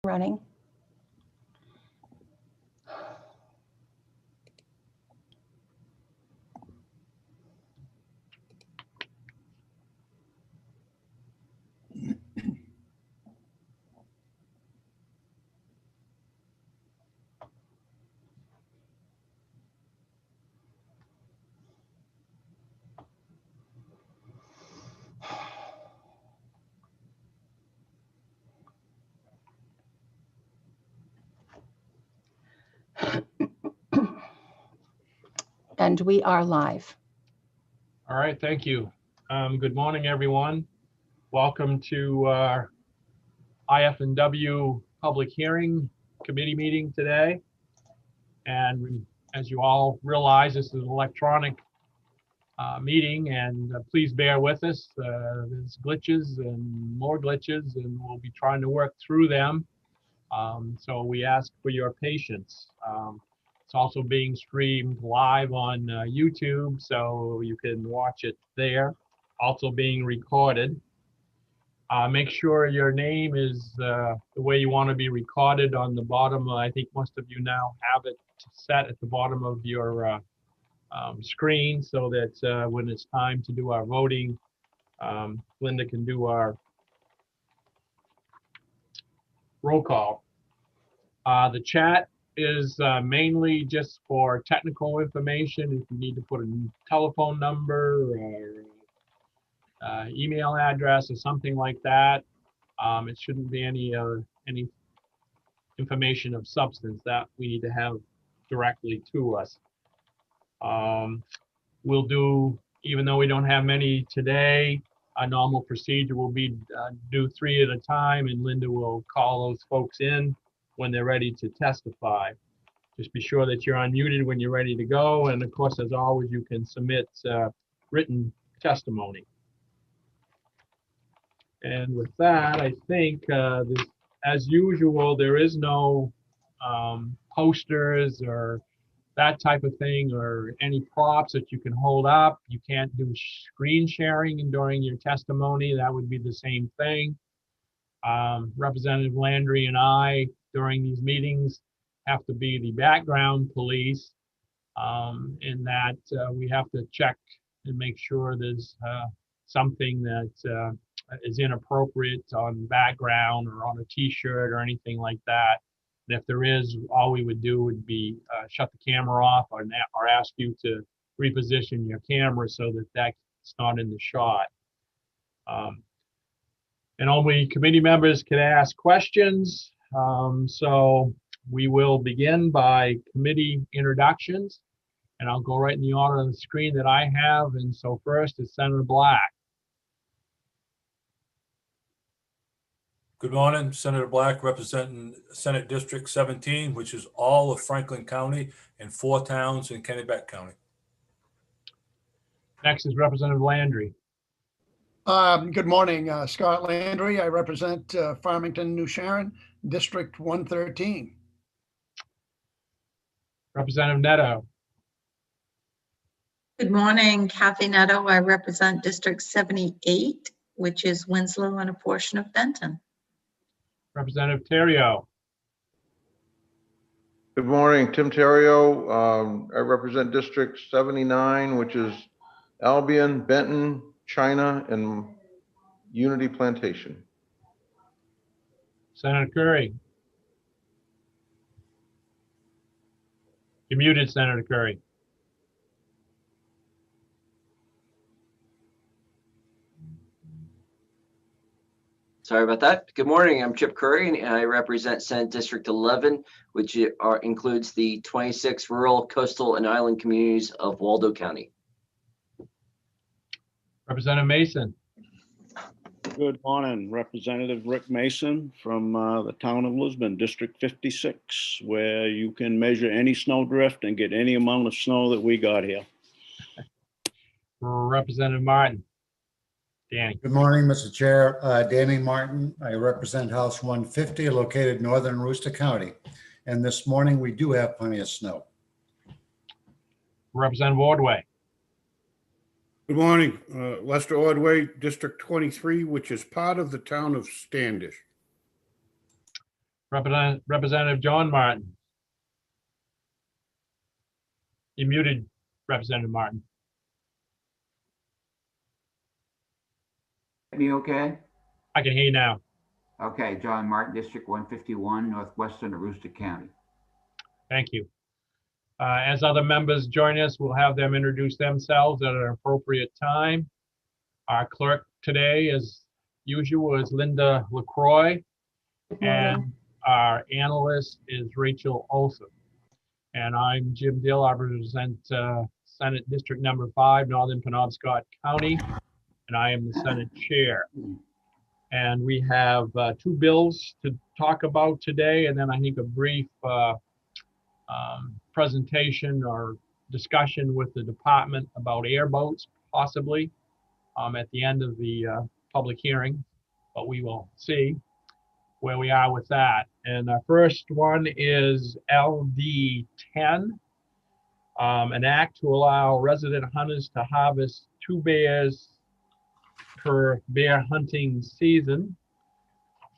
Running. And we are live. All right, thank you. Good morning, everyone. Welcome to our IFW public hearing committee meeting today. And as you all realize, this is an electronic meeting, and please bear with us. There's glitches and more glitches, and we'll be trying to work through them. So we ask for your patience. It's also being streamed live on YouTube, so you can watch it there. Also being recorded. Make sure your name is the way you want to be recorded on the bottom. I think most of you now have it set at the bottom of your screen, so that when it's time to do our voting, Linda can do our roll call. The chat is mainly just for technical information. If you need to put a telephone number or email address or something like that, it shouldn't be any information of substance that we need to have directly to us. We'll do, even though we don't have many today, a normal procedure will be do 3 at a time, and Linda will call those folks in when they're ready to testify. Just be sure that you're unmuted when you're ready to go. And of course, as always, you can submit written testimony. And with that, I think, as usual, there is no posters or that type of thing, or any props that you can hold up. You can't do screen sharing during your testimony. That would be the same thing. Representative Landry and I, during these meetings, have to be the background police, in that we have to check and make sure there's something that is inappropriate on background or on a t-shirt or anything like that. And if there is, all we would do would be shut the camera off or ask you to reposition your camera so that that's not in the shot. And only committee members can ask questions. So we will begin by committee introductions, and I'll go right in the order on the screen that I have. And so first is Senator Black. Good morning, Senator Black, representing Senate District 17, which is all of Franklin County and 4 towns in Kennebec County. Next is Representative Landry. Good morning, Scott Landry. I represent Farmington, New Sharon, District 113. Representative Neto. Good morning, Kathy Neto. I represent District 78, which is Winslow and a portion of Benton. Representative Terrio. Good morning, Tim Terrio. I represent District 79, which is Albion, Benton, China, and Unity Plantation. Senator Curry. You're muted, Senator Curry. Sorry about that. Good morning, I'm Chip Curry, and I represent Senate District 11, which includes the 26 rural, coastal, and island communities of Waldo County. Representative Mason. Good morning, Representative Rick Mason from the town of Lisbon, District 56, where you can measure any snow drift and get any amount of snow that we got here. Representative Martin. Danny. Good morning, Mr. Chair. Danny Martin. I represent House 150, located in northern Aroostook County. And this morning we do have plenty of snow. Representative Ordway. Good morning, Lester Ordway, District 23, which is part of the town of Standish. Representative John Martin. You muted, Representative Martin. Me okay? I can hear you now. Okay, John Martin, District 151, Northwestern Aroostook County. Thank you. As other members join us, we'll have them introduce themselves at an appropriate time. Our clerk today, as usual, is Linda LaCroix, Good morning. and our analyst is Rachel Olson. And I'm Jim Dill. I represent Senate District Number 5, Northern Penobscot County, and I am the Senate Chair. And we have two bills to talk about today, and then I think a brief presentation or discussion with the department about airboats, possibly at the end of the public hearing, but we will see where we are with that. And our first one is LD 10, an act to allow resident hunters to harvest 2 bears per bear hunting season.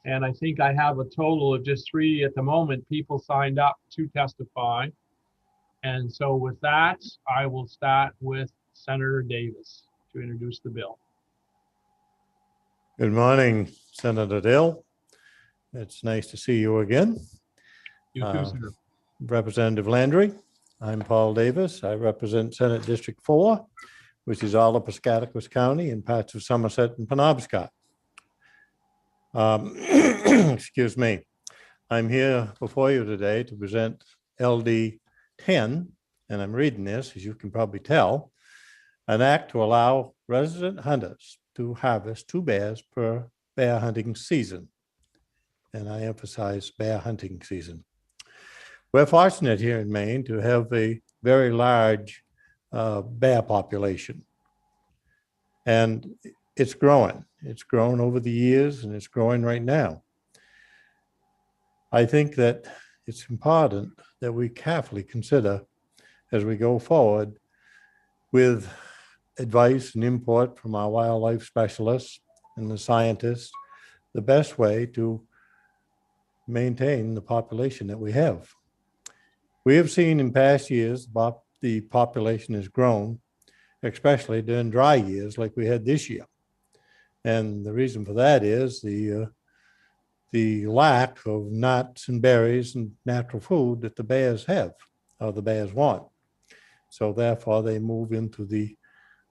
And I think I have a total of just 3 at the moment people signed up to testify. And so with that, I will start with Senator Davis to introduce the bill. Good morning, Senator Dill. It's nice to see you again. You too, sir. Representative Landry, I'm Paul Davis. I represent Senate District 4, which is all of Piscataquis County and parts of Somerset and Penobscot. Excuse me. I'm here before you today to present LD 10, and I'm reading this, as you can probably tell, an act to allow resident hunters to harvest 2 bears per bear hunting season. And I emphasize bear hunting season. We're fortunate here in Maine to have a very large bear population. And it's growing. It's grown over the years and it's growing right now. I think that it's important that we carefully consider as we go forward with advice and input from our wildlife specialists and the scientists, the best way to maintain the population that we have. We have seen in past years the population has grown, especially during dry years like we had this year. And the reason for that is the lack of nuts and berries and natural food that the bears have, or the bears want. So therefore they move into the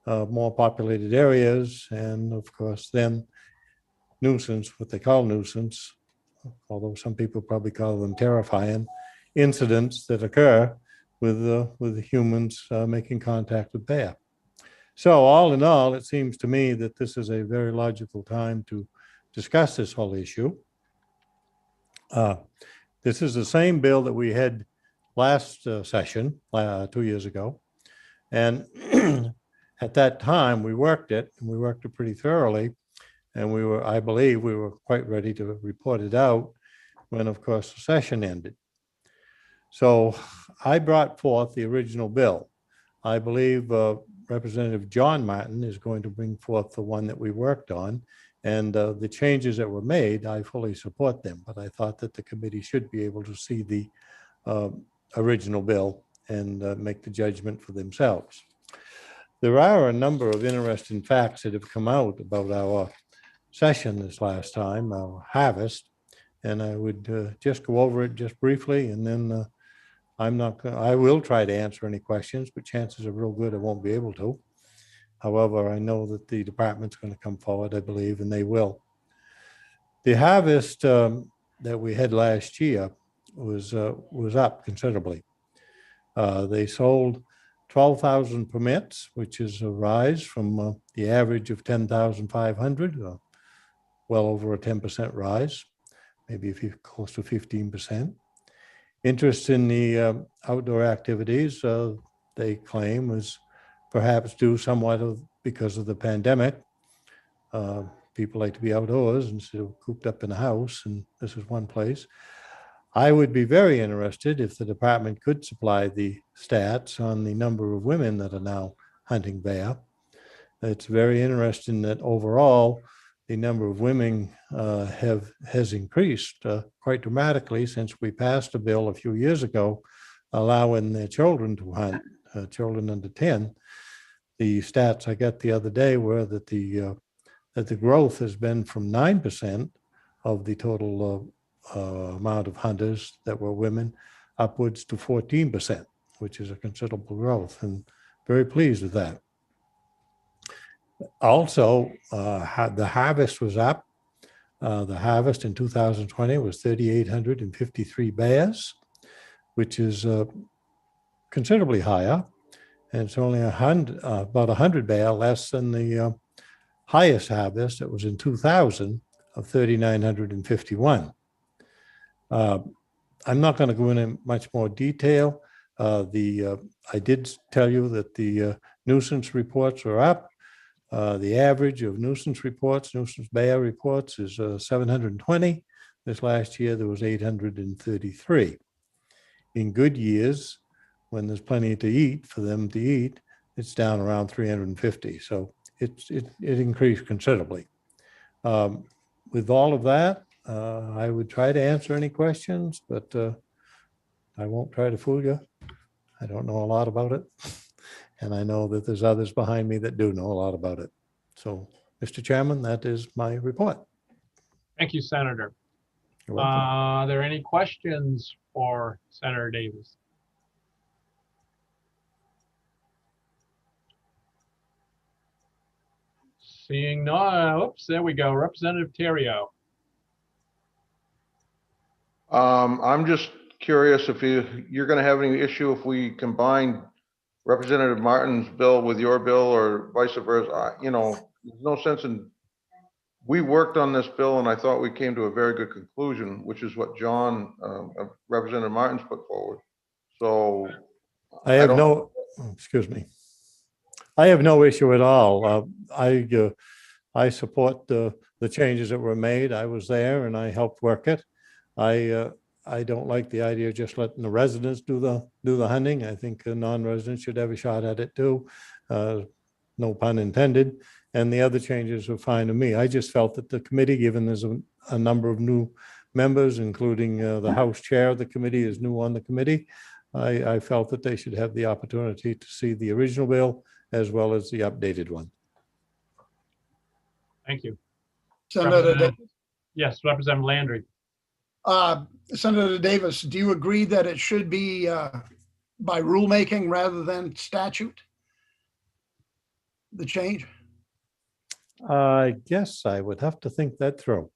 more populated areas, and of course then nuisance, what they call nuisance, although some people probably call them terrifying, incidents that occur with humans making contact with bear. So all in all, it seems to me that this is a very logical time to discuss this whole issue. This is the same bill that we had last session, 2 years ago. And at that time, we worked it, and we worked it pretty thoroughly. And I believe we were quite ready to report it out when, of course, the session ended. So I brought forth the original bill. I believe Representative John Martin is going to bring forth the one that we worked on, and the changes that were made, I fully support them, but I thought that the committee should be able to see the original bill and make the judgment for themselves. There are a number of interesting facts that have come out about our session this last time, our harvest, and I would just go over it just briefly, and then I will try to answer any questions, but chances are real good I won't be able to. However, I know that the department's going to come forward, I believe, and they will. The harvest that we had last year was up considerably. They sold 12,000 permits, which is a rise from the average of 10,500, well over a 10% rise, maybe close to 15%. Interest in the outdoor activities, they claim, was perhaps due somewhat because of the pandemic. People like to be outdoors instead of cooped up in the house, and this is one place. I would be very interested if the department could supply the stats on the number of women that are now hunting bear. It's very interesting that overall the number of women has increased quite dramatically since we passed a bill a few years ago allowing their children to hunt, children under 10. The stats I got the other day were that the growth has been from 9% of the total amount of hunters that were women upwards to 14%, which is a considerable growth, and very pleased with that. Also, the harvest was up. The harvest in 2020 was 3,853 bears, which is considerably higher. And it's only about 100 bear less than the highest harvest that was in 2000 of 3,951. I'm not going to go into much more detail. I did tell you that the nuisance reports are up. The average of nuisance bear reports is 720. This last year, there was 833. In good years, when there's plenty to eat for them to eat, it's down around 350. So it increased considerably. With all of that, I would try to answer any questions, but I won't try to fool you. I don't know a lot about it. And I know that there's others behind me that do know a lot about it. So, Mr. Chairman, that is my report. Thank you, Senator. You're welcome. Are there any questions for Senator Davis? Seeing none, oops, there we go. Representative Terrio. I'm just curious if you're going to have any issue if we combine Representative Martin's bill with your bill or vice versa. You know, there's no sense in, we worked on this bill and I thought we came to a very good conclusion, which is what John, Representative Martin's put forward. So I have no, excuse me. I have no issue at all. I support the changes that were made. I was there and I helped work it. I don't like the idea of just letting the residents do the hunting. I think non-residents should have a shot at it too. No pun intended. And the other changes were fine to me. I just felt that the committee, given there's a number of new members, including the House Chair of the committee is new on the committee, I felt that they should have the opportunity to see the original bill as well as the updated one. Thank you. Senator Davis. Yes, Representative Landry. Senator Davis, do you agree that it should be by rulemaking rather than statute? The change? I guess I would have to think that through.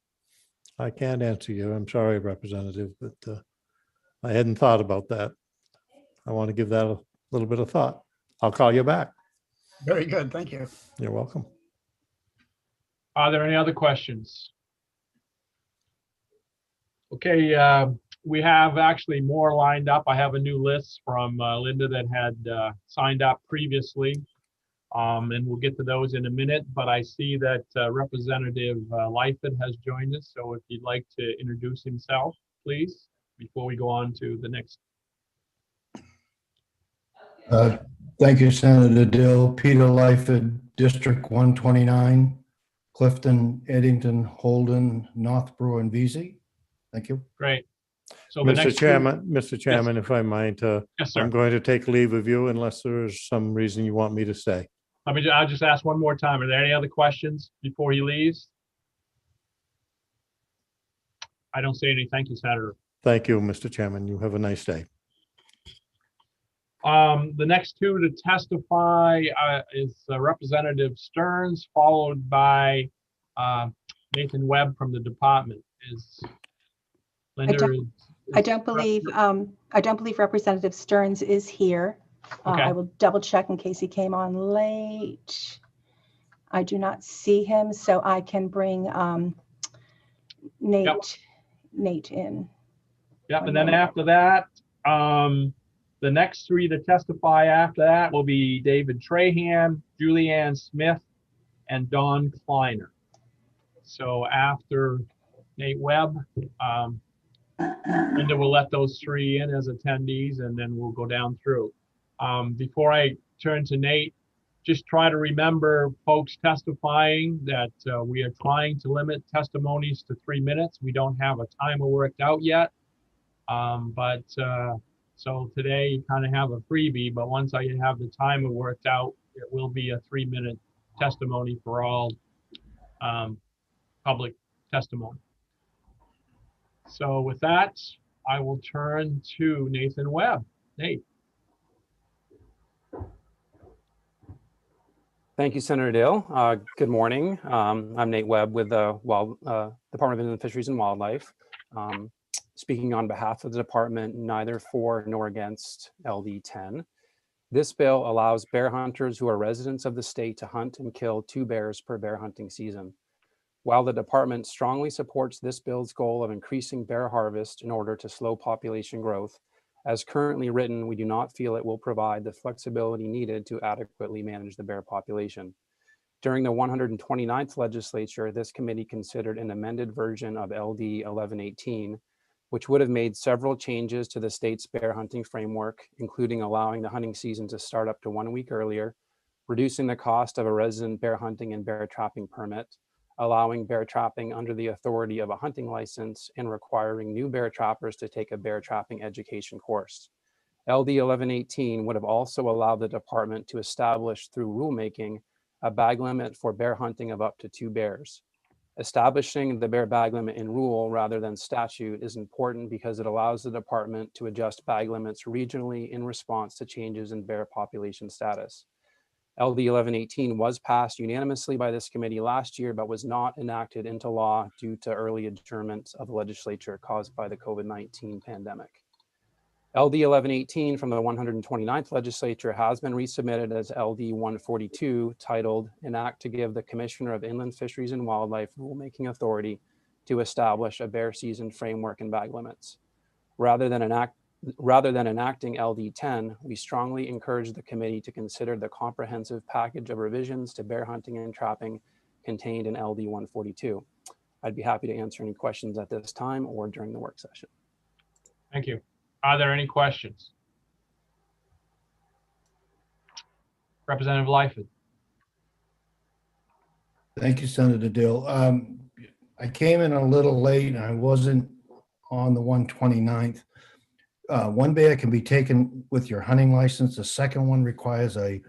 I can't answer you. I'm sorry, Representative, but I hadn't thought about that. I want to give that a little bit of thought. I'll call you back. Very good. Thank you. You're welcome. Are there any other questions? Okay, we have actually more lined up. I have a new list from Linda that had signed up previously, and we'll get to those in a minute. But I see that Representative Lightfoot has joined us. So if you'd like to introduce himself, please, before we go on to the next. Thank you, Senator Dill. Peter Lightfoot, District 129, Clifton, Eddington, Holden, Northborough, and Vesey. Thank you. Great. So Mr. Chairman, yes. If I might, Yes, sir. I'm going to take leave of you unless there is some reason you want me to stay. I'll just ask one more time. Are there any other questions before he leaves? I don't see any. Thank you, Senator. Thank you, Mr. Chairman. You have a nice day. The next two to testify is Representative Stearns, followed by Nathan Webb from the department. I don't believe Representative Stearns is here. Okay. I will double check in case he came on late. I do not see him, so I can bring Nate in. Yep, and then after that, the next three to testify after that will be David Trahan, Julianne Smith, and Don Kleiner. So after Nate Webb, Linda will let those three in as attendees, and then we'll go down through. Before I turn to Nate, just try to remember folks testifying that we are trying to limit testimonies to 3 minutes. We don't have a timer worked out yet. So today you kind of have a freebie, but once I have the timer worked out, it will be a 3-minute testimony for all public testimony. So with that, I will turn to Nathan Webb. Nate. Thank you, Senator Dale. Good morning. I'm Nate Webb with the Department of Inland Fisheries and Wildlife. Speaking on behalf of the department, neither for nor against LD 10. This bill allows bear hunters who are residents of the state to hunt and kill 2 bears per bear hunting season. While the department strongly supports this bill's goal of increasing bear harvest in order to slow population growth, as currently written, we do not feel it will provide the flexibility needed to adequately manage the bear population. During the 129th legislature, this committee considered an amended version of LD 1118, which would have made several changes to the state's bear hunting framework, including allowing the hunting season to start up to 1 week earlier, reducing the cost of a resident bear hunting and bear trapping permit, allowing bear trapping under the authority of a hunting license, and requiring new bear trappers to take a bear trapping education course. LD 1118 would have also allowed the department to establish through rulemaking a bag limit for bear hunting of up to 2 bears. Establishing the bear bag limit in rule rather than statute is important because it allows the department to adjust bag limits regionally in response to changes in bear population status. LD 1118 was passed unanimously by this committee last year, but was not enacted into law due to early adjournment of the legislature caused by the COVID-19 pandemic. LD 1118 from the 129th legislature has been resubmitted as LD 142, titled "An Act to Give the Commissioner of Inland Fisheries and Wildlife Rulemaking Authority to Establish a Bear Season Framework and Bag Limits." Rather than enacting LD 10, we strongly encourage the committee to consider the comprehensive package of revisions to bear hunting and trapping contained in LD 142. I'd be happy to answer any questions at this time or during the work session. Thank you. Are there any questions? Representative Lyford. Thank you, Senator Dill. I came in a little late and I wasn't on the 129th. One bear can be taken with your hunting license. The second one requires a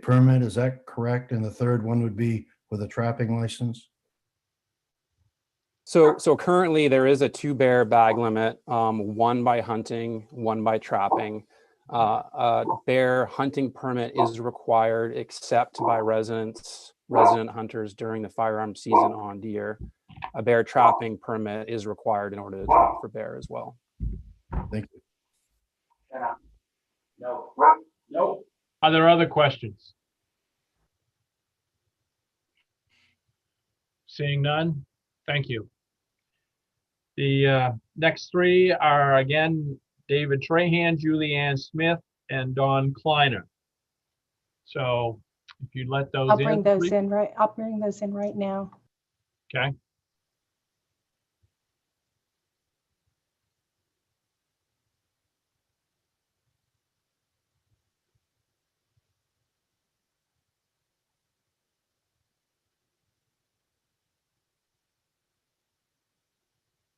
permit. Is that correct? And the third one would be with a trapping license? So currently there is a 2 bear bag limit, 1 by hunting, 1 by trapping. A bear hunting permit is required except by resident hunters during the firearm season on deer. A bear trapping permit is required in order to trap for bear as well. Thank you. No. Are there other questions? Seeing none, thank you. The next 3 are again David Trahan, Julianne Smith, and Don Kleiner. So if you let those I'll in. bring those please. in right. I'll bring those in right now. Okay.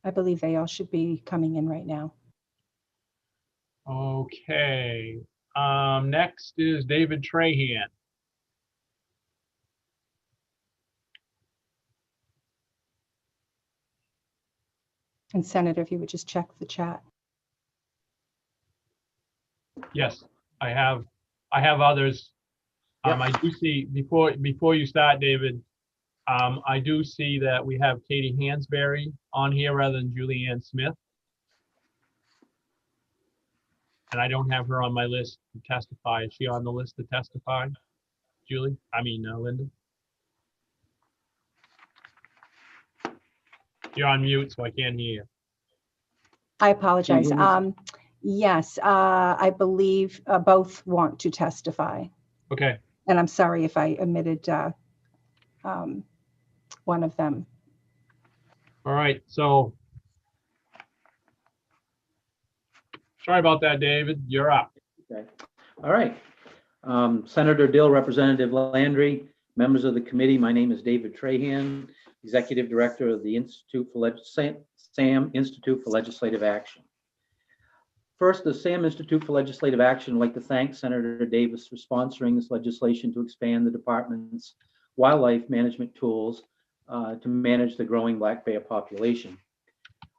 I believe they all should be coming in right now. Okay. Next is David Trahan. And Senator, if you would just check the chat. Yes, I have others. I do see before you start, David. I do see that we have Katie Hansberry on here rather than Julianne Smith. And I don't have her on my list to testify. Is she on the list to testify? Julie? Linda? You're on mute, so I can't hear you. I apologize. Yes, I believe both want to testify. Okay. And I'm sorry if I omitted one of them. All right. So sorry about that, David. You're up. Okay. All right. Senator Dill, Representative Landry, members of the committee, my name is David Trahan, Executive Director of the SAM Institute for Legislative Action. First, the SAM Institute for Legislative Action would like to thank Senator Davis for sponsoring this legislation to expand the department's wildlife management tools to manage the growing black bear population.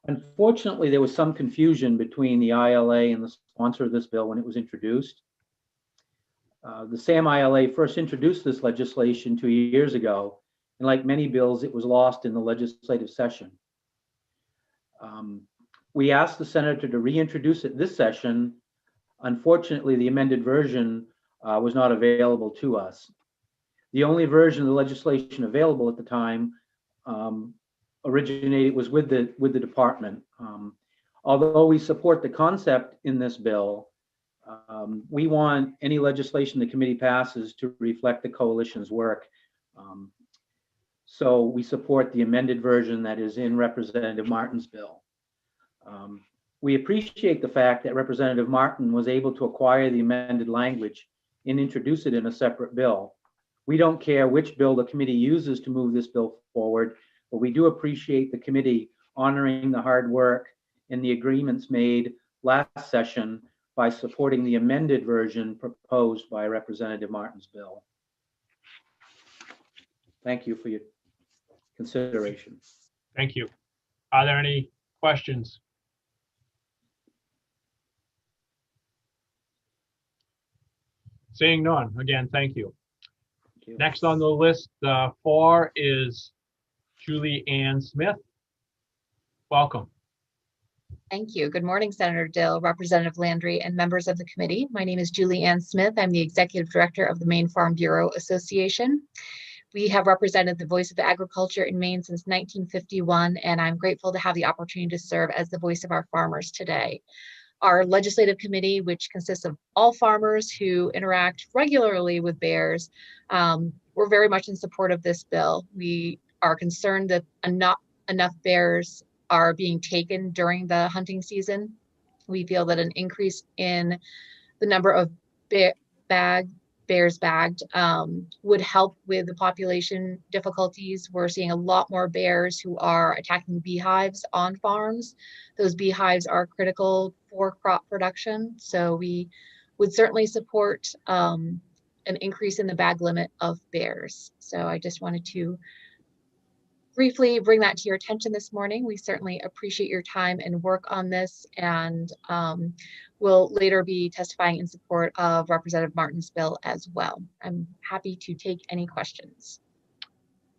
Unfortunately, there was some confusion between the ILA and the sponsor of this bill when it was introduced. The SAM ILA first introduced this legislation 2 years ago, and like many bills, it was lost in the legislative session. We asked the senator to reintroduce it this session. Unfortunately, the amended version was not available to us. The only version of the legislation available at the time originated was with the department. Although we support the concept in this bill, we want any legislation the committee passes to reflect the coalition's work. So we support the amended version that is in Representative Martin's bill. We appreciate the fact that Representative Martin was able to acquire the amended language and introduce it in a separate bill. We don't care which bill the committee uses to move this bill forward, but we do appreciate the committee honoring the hard work and the agreements made last session by supporting the amended version proposed by Representative Martin's bill. Thank you for your consideration. Thank you. Are there any questions? Seeing none, again, thank you. Thank you. Next on the list 4 is Julie Ann Smith. Welcome. Thank you. Good morning, Senator Dill, Representative Landry, and members of the committee. My name is Julie Ann Smith. I'm the Executive Director of the Maine Farm Bureau Association. We have represented the voice of agriculture in Maine since 1951, and I'm grateful to have the opportunity to serve as the voice of our farmers today. Our legislative committee, which consists of all farmers who interact regularly with bears, we're very much in support of this bill. We are concerned that not enough bears are being taken during the hunting season. We feel that an increase in the number of bears bagged would help with the population difficulties. We're seeing a lot more bears who are attacking beehives on farms. Those beehives are critical for crop production. So we would certainly support an increase in the bag limit of bears. So I just wanted to briefly bring that to your attention this morning. We certainly appreciate your time and work on this, and will later be testifying in support of Representative Martin's bill as well. I'm happy to take any questions.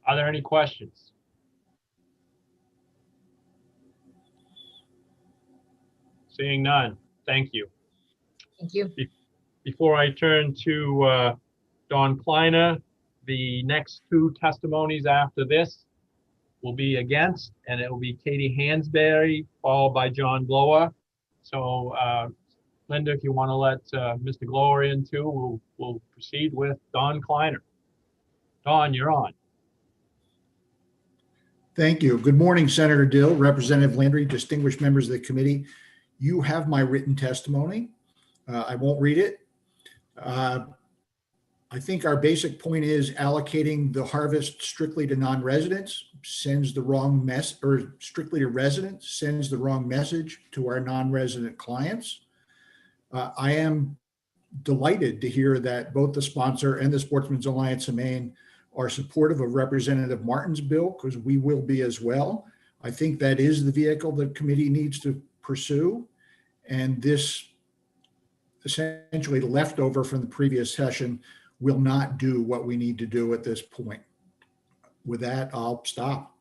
Are there any questions? Seeing none, thank you. Thank you. Before I turn to Don Kleiner, the next 2 testimonies after this will be against, and it will be Katie Hansberry, followed by John Glower. So Linda, if you want to let Mr. Glower in too, we'll proceed with Don Kleiner. Don, you're on. Thank you. Good morning, Senator Dill, Representative Landry, distinguished members of the committee. You have my written testimony. I won't read it. I think our basic point is allocating the harvest strictly to non-residents sends the wrong mess, or strictly to residents sends the wrong message to our non-resident clients. I am delighted to hear that both the sponsor and the Sportsman's Alliance of Maine are supportive of Representative Martin's bill, because we will be as well. I think that is the vehicle the committee needs to pursue. And this essentially leftover from the previous session will not do what we need to do at this point. With that, I'll stop.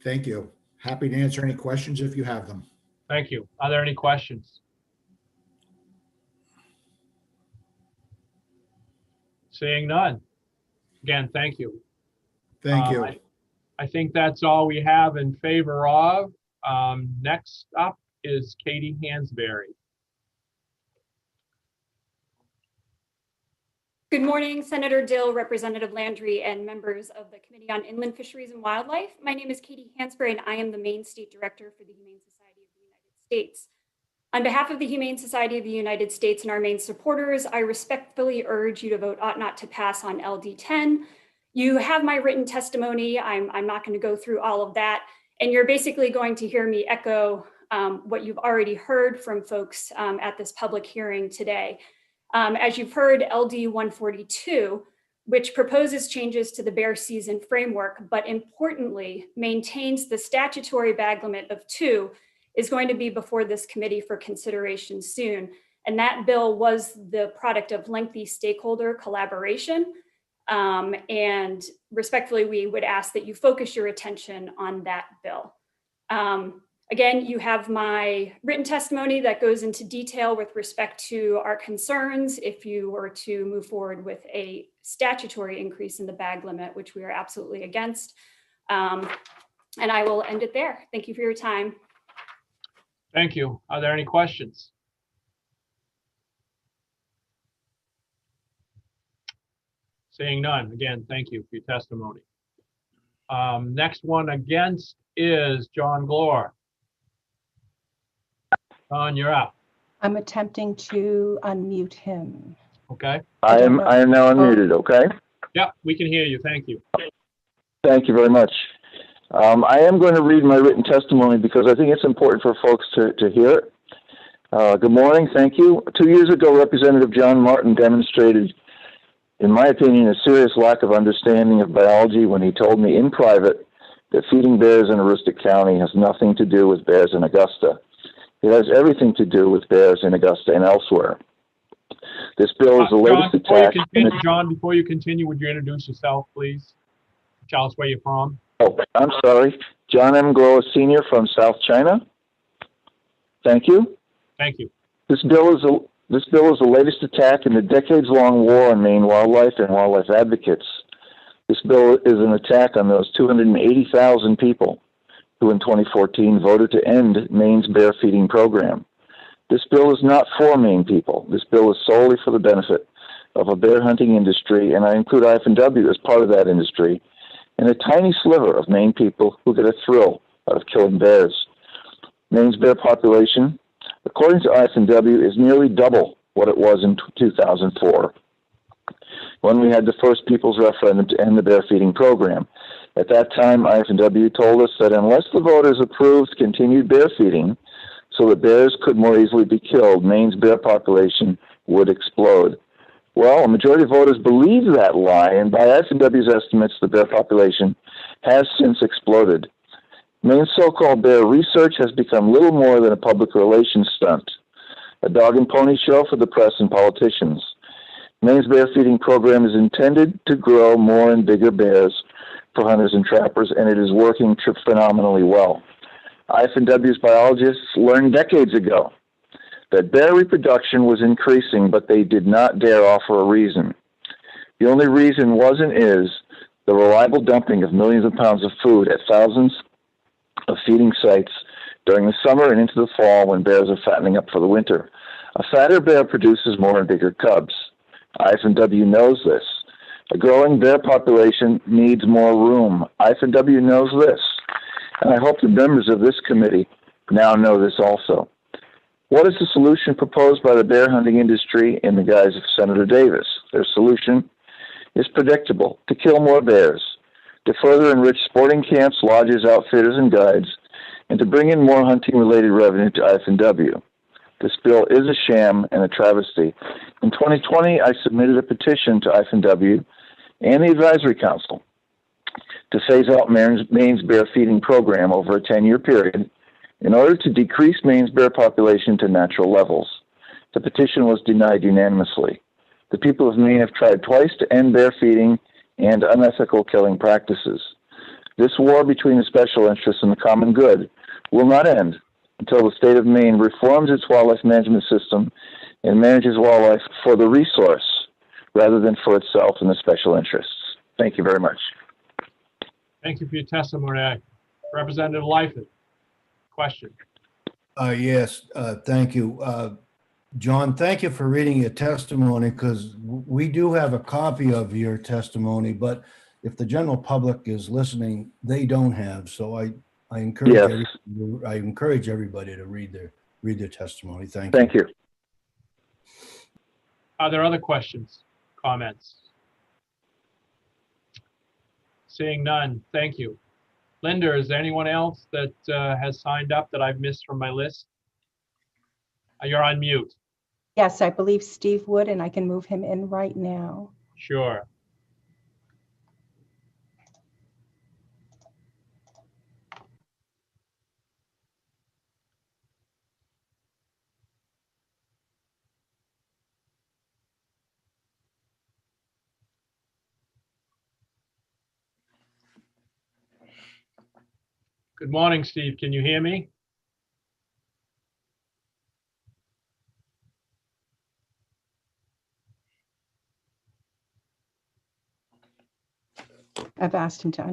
Thank you. Happy to answer any questions if you have them. Thank you. Are there any questions? Seeing none. Again, thank you. Thank you. I think that's all we have in favor of. Next up is Katie Hansberry. Good morning, Senator Dill, Representative Landry, and members of the Committee on Inland Fisheries and Wildlife. My name is Katie Hansberry, and I am the Maine State Director for the Humane Society of the United States. On behalf of the Humane Society of the United States and our main supporters, I respectfully urge you to vote ought not to pass on LD 10. You have my written testimony. I'm not going to go through all of that. And you're basically going to hear me echo what you've already heard from folks at this public hearing today. As you've heard, LD 142, which proposes changes to the bear season framework, but importantly maintains the statutory bag limit of 2, is going to be before this committee for consideration soon. And that bill was the product of lengthy stakeholder collaboration. And respectfully, we would ask that you focus your attention on that bill. Again, you have my written testimony that goes into detail with respect to our concerns if you were to move forward with a statutory increase in the bag limit, which we are absolutely against. And I will end it there. Thank you for your time. Thank you. Are there any questions? Seeing none, again, thank you for your testimony. Next one against is John Glore. John, you're up. I'm attempting to unmute him. Okay. I am now unmuted, okay? Yep, we can hear you. Thank you. Thank you very much. I am going to read my written testimony because I think it's important for folks to hear it. Good morning, thank you. 2 years ago, Representative John Martin demonstrated, in my opinion, a serious lack of understanding of biology when he told me in private that feeding bears in Aroostook County has nothing to do with bears in Augusta. It has everything to do with bears in Augusta and elsewhere. This bill is the latest attack. John, before you continue, would you introduce yourself, please? Tell us where you're from. Oh, I'm sorry. John M. Glower Sr. from South China. Thank you. Thank you. This bill is the latest attack in the decades-long war on Maine wildlife and wildlife advocates. This bill is an attack on those 280,000 people who in 2014 voted to end Maine's bear feeding program. This bill is not for Maine people. This bill is solely for the benefit of a bear hunting industry, and I include IFW as part of that industry, and a tiny sliver of Maine people who get a thrill out of killing bears. Maine's bear population, according to IFW, is nearly double what it was in 2004, when we had the first people's referendum to end the bear feeding program. At that time, IFW told us that unless the voters approved continued bear feeding so that bears could more easily be killed, Maine's bear population would explode. Well, a majority of voters believe that lie, and by IFW's estimates, the bear population has since exploded. Maine's so-called bear research has become little more than a public relations stunt, a dog and pony show for the press and politicians. Maine's bear feeding program is intended to grow more and bigger bears for hunters and trappers, and it is working phenomenally well. IFW's biologists learned decades ago that bear reproduction was increasing, but they did not dare offer a reason. The only reason was and is the reliable dumping of millions of pounds of food at thousands of feeding sites during the summer and into the fall when bears are fattening up for the winter. A fatter bear produces more and bigger cubs. IFW knows this. A growing bear population needs more room. IFW knows this, and I hope the members of this committee now know this also. What is the solution proposed by the bear hunting industry in the guise of Senator Davis? Their solution is predictable: to kill more bears, to further enrich sporting camps, lodges, outfitters, and guides, and to bring in more hunting-related revenue to IFW. This bill is a sham and a travesty. In 2020, I submitted a petition to IFW and the Advisory Council to phase out Maine's bear feeding program over a 10-year period in order to decrease Maine's bear population to natural levels. The petition was denied unanimously. The people of Maine have tried twice to end bear feeding and unethical killing practices. This war between the special interests and the common good will not end until the state of Maine reforms its wildlife management system and manages wildlife for the resource rather than for itself and the special interests. Thank you very much. Thank you for your testimony. Representative Lyford, question. Yes, thank you. John, thank you for reading your testimony, because we do have a copy of your testimony, but if the general public is listening, they don't have. So I encourage, yes. I encourage everybody to read read their testimony. Thank you. Thank you. Are there other questions, comments? Seeing none, thank you. Linda, is there anyone else that has signed up that I've missed from my list? You're on mute. Yes, I believe Steve would, and I can move him in right now. Sure. Good morning, Steve. Can you hear me? I've asked him to.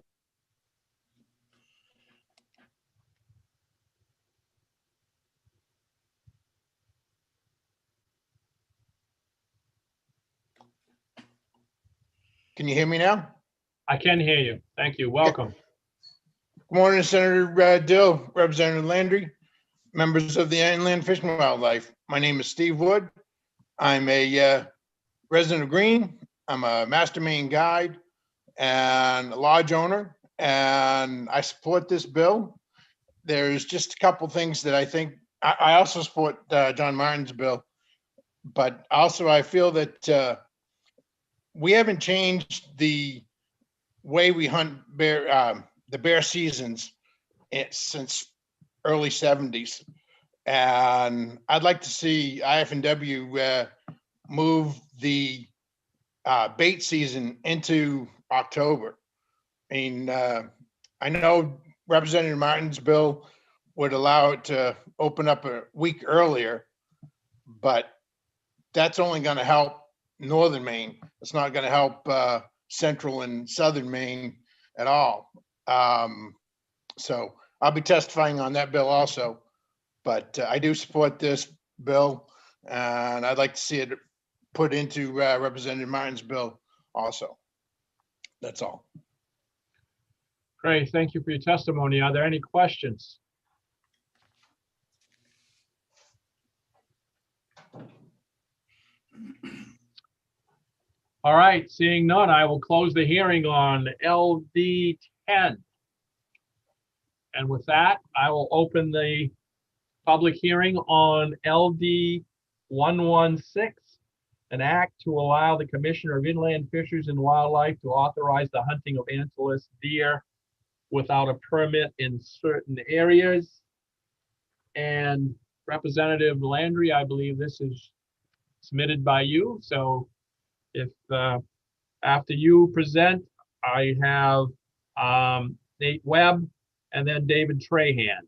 Can you hear me now? I can hear you. Thank you. Welcome. Good morning, Senator Dill, Representative Landry, members of the Inland Fish and Wildlife. My name is Steve Wood. I'm a resident of Green. I'm a master main guide and a lodge owner, and I support this bill. There's just a couple things that I think, I also support John Martin's bill, but also I feel that we haven't changed the way we hunt bear, the bear seasons since early 70s. And I'd like to see IFW move the bait season into October. I mean, I know Representative Martin's bill would allow it to open up a week earlier, but that's only going to help northern Maine. It's not going to help central and southern Maine at all. So I'll be testifying on that bill also, but I do support this bill, and I'd like to see it put into Representative Martin's bill also. That's all. Great. Thank you for your testimony. Are there any questions? All right, seeing none, I will close the hearing on LD 10. And with that, I will open the public hearing on LD 116, an act to allow the Commissioner of Inland Fisheries and Wildlife to authorize the hunting of antlerless deer without a permit in certain areas. And Representative Landry, I believe this is submitted by you. So if after you present, I have Nate Webb and then David Trahan.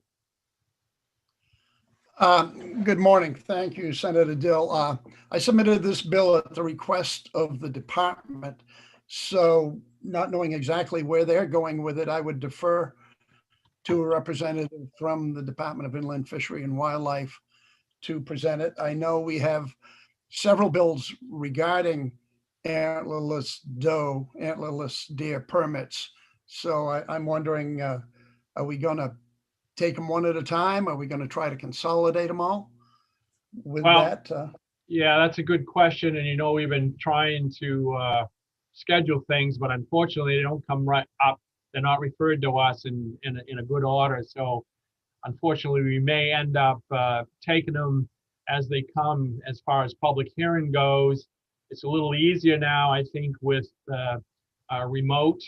Good morning. Thank you, Senator Dill. I submitted this bill at the request of the department. So not knowing exactly where they're going with it, I would defer to a representative from the Department of Inland Fishery and Wildlife to present it. I know we have several bills regarding antlerless doe, antlerless deer permits. So I'm wondering, are we going to take them one at a time? Are we going to try to consolidate them all with that? Yeah, that's a good question. And, you know, we've been trying to schedule things, but unfortunately they don't come right up. They're not referred to us in a good order. So unfortunately, we may end up taking them as they come. As far as public hearing goes, it's a little easier now, I think, with remote.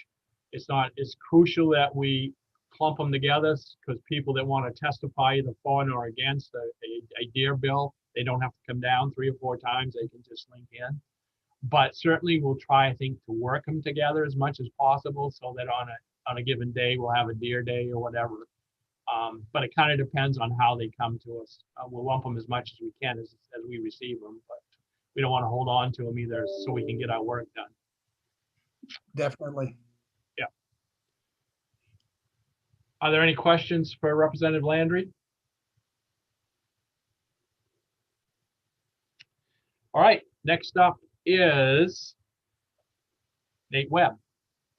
It's not as crucial that we clump them together, because people that want to testify either for or against a deer bill, they don't have to come down 3 or 4 times. They can just link in. But certainly we'll try, I think, to work them together as much as possible so that on a given day, we'll have a deer day or whatever. But it kind of depends on how they come to us. We'll lump them as much as we can as we receive them, but we don't want to hold on to them either, so we can get our work done. Definitely. Yeah. Are there any questions for Representative Landry? All right, next up is Nate Webb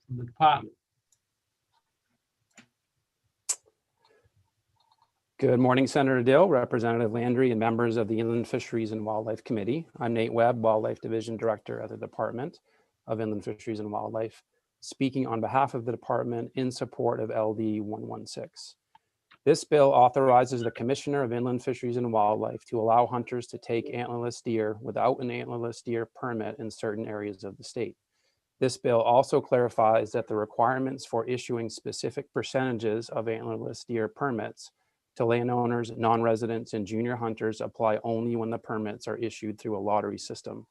from the department. Good morning, Senator Dill, Representative Landry, and members of the Inland Fisheries and Wildlife Committee. I'm Nate Webb, Wildlife Division Director at the Department of Inland Fisheries and Wildlife, speaking on behalf of the department in support of LD 116. This bill authorizes the Commissioner of Inland Fisheries and Wildlife to allow hunters to take antlerless deer without an antlerless deer permit in certain areas of the state. This bill also clarifies that the requirements for issuing specific percentages of antlerless deer permits to landowners, non-residents, and junior hunters apply only when the permits are issued through a lottery system.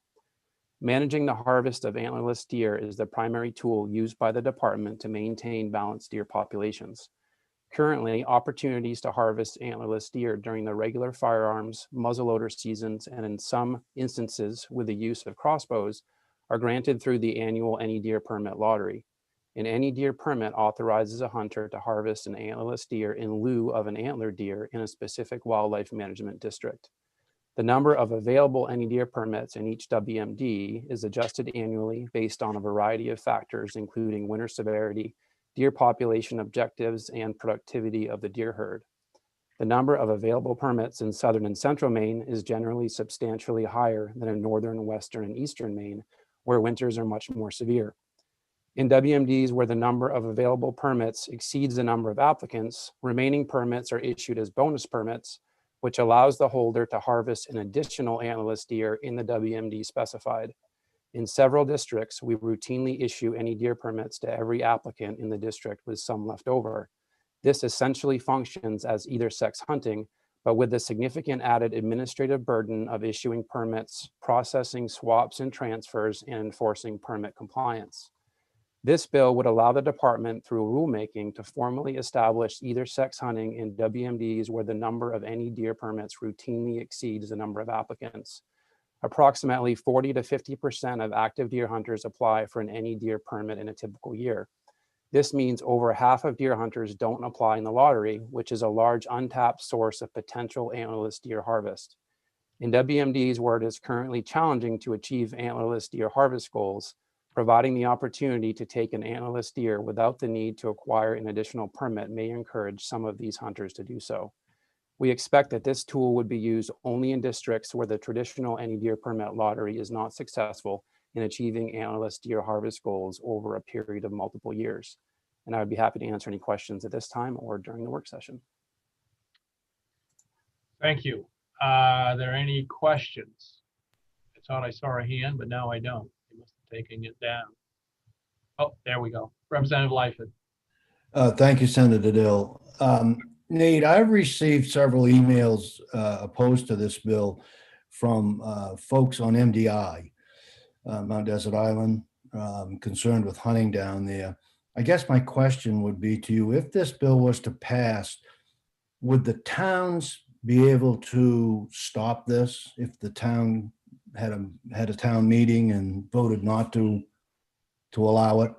Managing the harvest of antlerless deer is the primary tool used by the department to maintain balanced deer populations. Currently, opportunities to harvest antlerless deer during the regular firearms, muzzleloader seasons, and in some instances with the use of crossbows are granted through the annual Any Deer Permit lottery. An Any Deer Permit authorizes a hunter to harvest an antlerless deer in lieu of an antlered deer in a specific wildlife management district. The number of available Any Deer permits in each WMD is adjusted annually based on a variety of factors, including winter severity, deer population objectives, and productivity of the deer herd. The number of available permits in southern and central Maine is generally substantially higher than in northern, western, and eastern Maine, where winters are much more severe. In WMDs where the number of available permits exceeds the number of applicants, remaining permits are issued as bonus permits, which allows the holder to harvest an additional antlerless deer in the WMD specified. In several districts, we routinely issue Any Deer permits to every applicant in the district with some left over. This essentially functions as either sex hunting, but with the significant added administrative burden of issuing permits, processing swaps and transfers, and enforcing permit compliance. This bill would allow the department through rulemaking to formally establish either sex hunting in WMDs where the number of Any Deer permits routinely exceeds the number of applicants. Approximately 40 to 50% of active deer hunters apply for an Any Deer permit in a typical year. This means over half of deer hunters don't apply in the lottery, which is a large untapped source of potential antlerless deer harvest. In WMDs where it is currently challenging to achieve antlerless deer harvest goals, providing the opportunity to take an antlerless deer without the need to acquire an additional permit may encourage some of these hunters to do so. We expect that this tool would be used only in districts where the traditional Any Deer permit lottery is not successful in achieving antlerless deer harvest goals over a period of multiple years. And I would be happy to answer any questions at this time or during the work session. Thank you. Are there any questions? I thought I saw a hand, but now I don't. They must have taken it down. Oh, there we go. Representative Lightfoot. Thank you, Senator Dill. Nate, I've received several emails opposed to this bill from folks on MDI, Mount Desert Island, concerned with hunting down there. I guess my question would be to you, if this bill was to pass, would the towns be able to stop this if the town had a town meeting and voted not to allow it?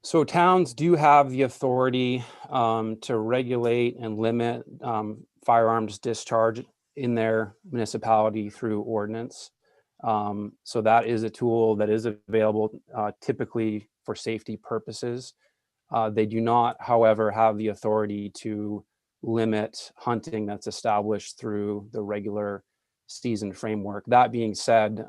So towns do have the authority to regulate and limit firearms discharge in their municipality through ordinance. So that is a tool that is available typically for safety purposes. They do not, however, have the authority to limit hunting that's established through the regular season framework. That being said,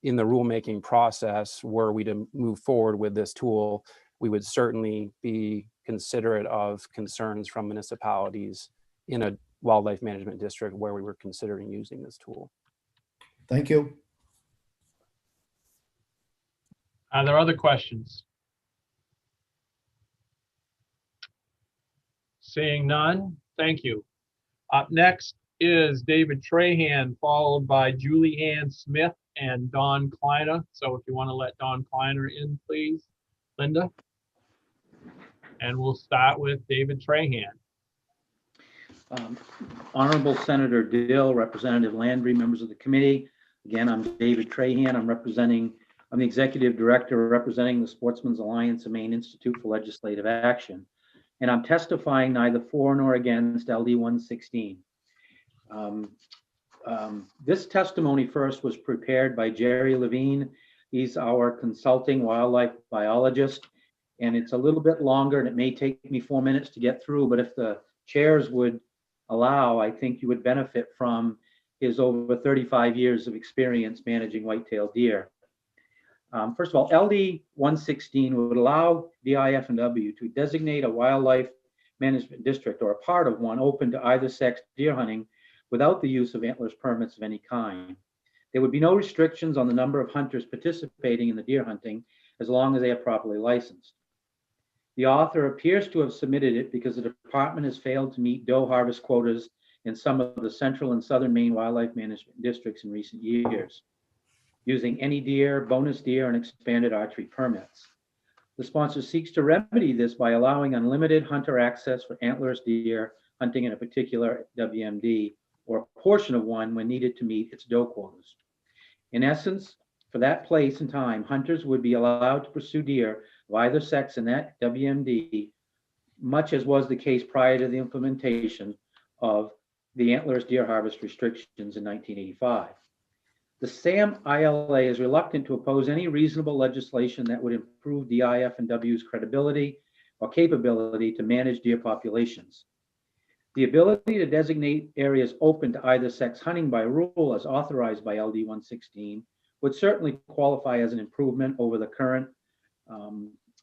in the rulemaking process, were we to move forward with this tool, we would certainly be considerate of concerns from municipalities in a wildlife management district where we were considering using this tool. Thank you. Are there other questions? Seeing none, thank you. Up next is David Trahan, followed by Julie Ann Smith and Don Kleiner. So if you want to let Don Kleiner in, please, Linda. And we'll start with David Trahan. Honorable Senator Dill, Representative Landry, members of the committee. Again, I'm David Trahan. I'm the Executive Director representing the Sportsmen's Alliance of Maine Institute for Legislative Action. And I'm testifying neither for nor against LD 116. This testimony first was prepared by Jerry Levine. He's our consulting wildlife biologist. And it's a little bit longer and it may take me 4 minutes to get through, but if the chairs would allow, I think you would benefit from his over 35 years of experience managing white-tailed deer. First of all, LD 116 would allow the IFW to designate a wildlife management district or a part of one open to either sex deer hunting without the use of antlers permits of any kind. There would be no restrictions on the number of hunters participating in the deer hunting as long as they are properly licensed. The author appears to have submitted it because the department has failed to meet doe harvest quotas in some of the central and southern Maine wildlife management districts in recent years, using any deer, bonus deer, and expanded archery permits. The sponsor seeks to remedy this by allowing unlimited hunter access for antlerless deer hunting in a particular WMD or a portion of one when needed to meet its doe quotas. In essence, for that place and time, hunters would be allowed to pursue deer of either sex in that WMD, much as was the case prior to the implementation of the antlerless deer harvest restrictions in 1985. The SAM ILA is reluctant to oppose any reasonable legislation that would improve DIF&W's credibility or capability to manage deer populations. The ability to designate areas open to either sex hunting by rule as authorized by LD 116 would certainly qualify as an improvement over the current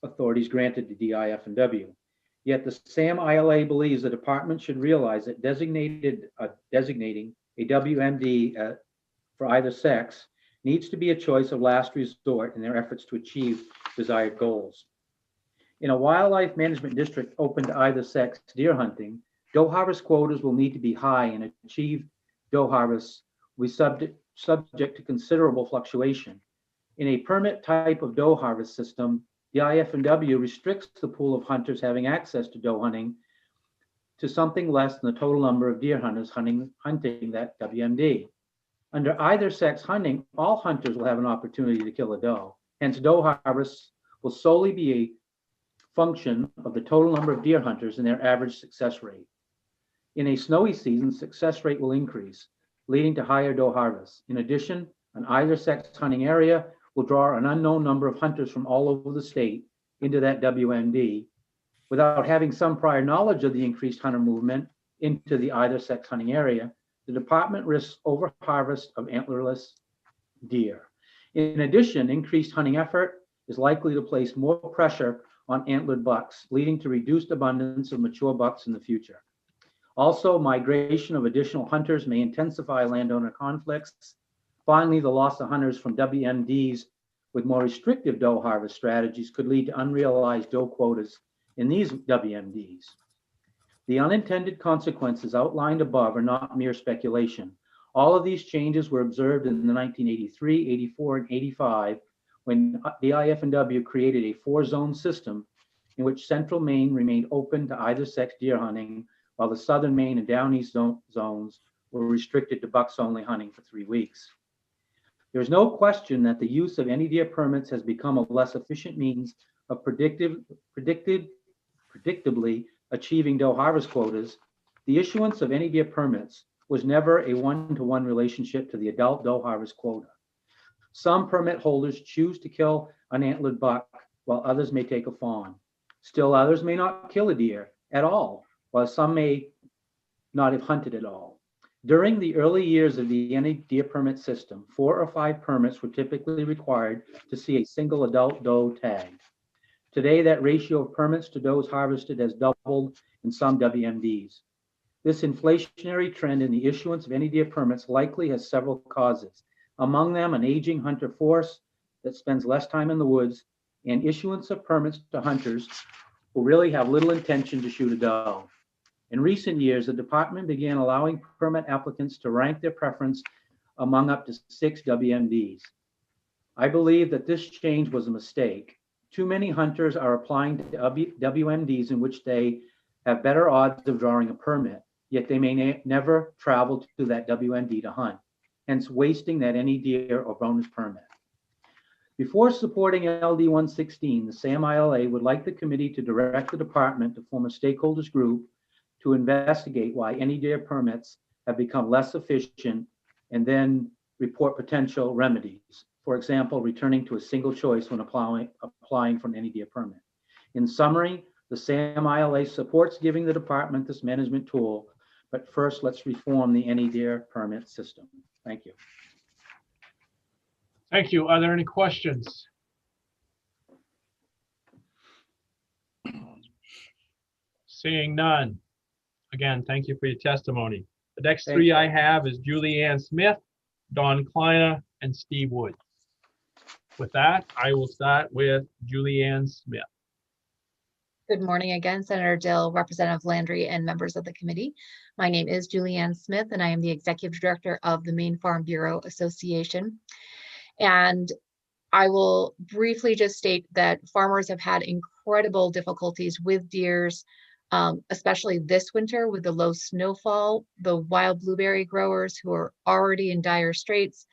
authorities granted to DIF&W. Yet the SAM ILA believes the department should realize that designating a WMD for either sex needs to be a choice of last resort in their efforts to achieve desired goals. In a wildlife management district open to either sex deer hunting, doe harvest quotas will need to be high, and achieve doe harvests will be subject to considerable fluctuation. In a permit type of doe harvest system, the IFW restricts the pool of hunters having access to doe hunting to something less than the total number of deer hunters hunting that WMD. Under either sex hunting, all hunters will have an opportunity to kill a doe. Hence, doe harvests will solely be a function of the total number of deer hunters and their average success rate. In a snowy season, success rate will increase, leading to higher doe harvests. In addition, an either sex hunting area will draw an unknown number of hunters from all over the state into that WMD. Without having some prior knowledge of the increased hunter movement into the either sex hunting area, the department risks overharvest of antlerless deer. In addition, increased hunting effort is likely to place more pressure on antlered bucks, leading to reduced abundance of mature bucks in the future. Also, migration of additional hunters may intensify landowner conflicts. Finally, the loss of hunters from WMDs with more restrictive doe harvest strategies could lead to unrealized doe quotas in these WMDs. The unintended consequences outlined above are not mere speculation. All of these changes were observed in the 1983, 84, and 85 when the IFW created a 4-zone system in which central Maine remained open to either sex deer hunting, while the southern Maine and down east zones were restricted to bucks only hunting for 3 weeks. There is no question that the use of any deer permits has become a less efficient means of predictably achieving doe harvest quotas. The issuance of any deer permits was never a one-to-one relationship to the adult doe harvest quota. Some permit holders choose to kill an antlered buck, while others may take a fawn. Still others may not kill a deer at all, while some may not have hunted at all. During the early years of the any deer permit system, 4 or 5 permits were typically required to see a single adult doe tagged. Today, that ratio of permits to does harvested has doubled in some WMDs. This inflationary trend in the issuance of any deer permits likely has several causes, among them an aging hunter force that spends less time in the woods, and issuance of permits to hunters who really have little intention to shoot a doe. In recent years, the department began allowing permit applicants to rank their preference among up to 6 WMDs. I believe that this change was a mistake. Too many hunters are applying to WMDs in which they have better odds of drawing a permit, yet they may never travel to that WMD to hunt, hence wasting that any deer or bonus permit. Before supporting LD 116, the SAM ILA would like the committee to direct the department to form a stakeholders group to investigate why any deer permits have become less efficient and then report potential remedies. For example, returning to a single choice when applying for an any deer permit. In summary, The SAM ILA supports giving the department this management tool, but first let's reform the any deer permit system. Thank you. Thank you. Are there any questions? Seeing none. Again, thank you for your testimony. The next Thank three you. I have is Julie Ann Smith, Don Kleiner, and Steve Wood. With that, I will start with Julie Ann Smith. Good morning again, Senator Dill, Representative Landry, and members of the committee. My name is Julianne Smith, and I am the Executive Director of the Maine Farm Bureau Association. And I will briefly just state that farmers have had incredible difficulties with deers, especially this winter with the low snowfall. The wild blueberry growers who are already in dire straits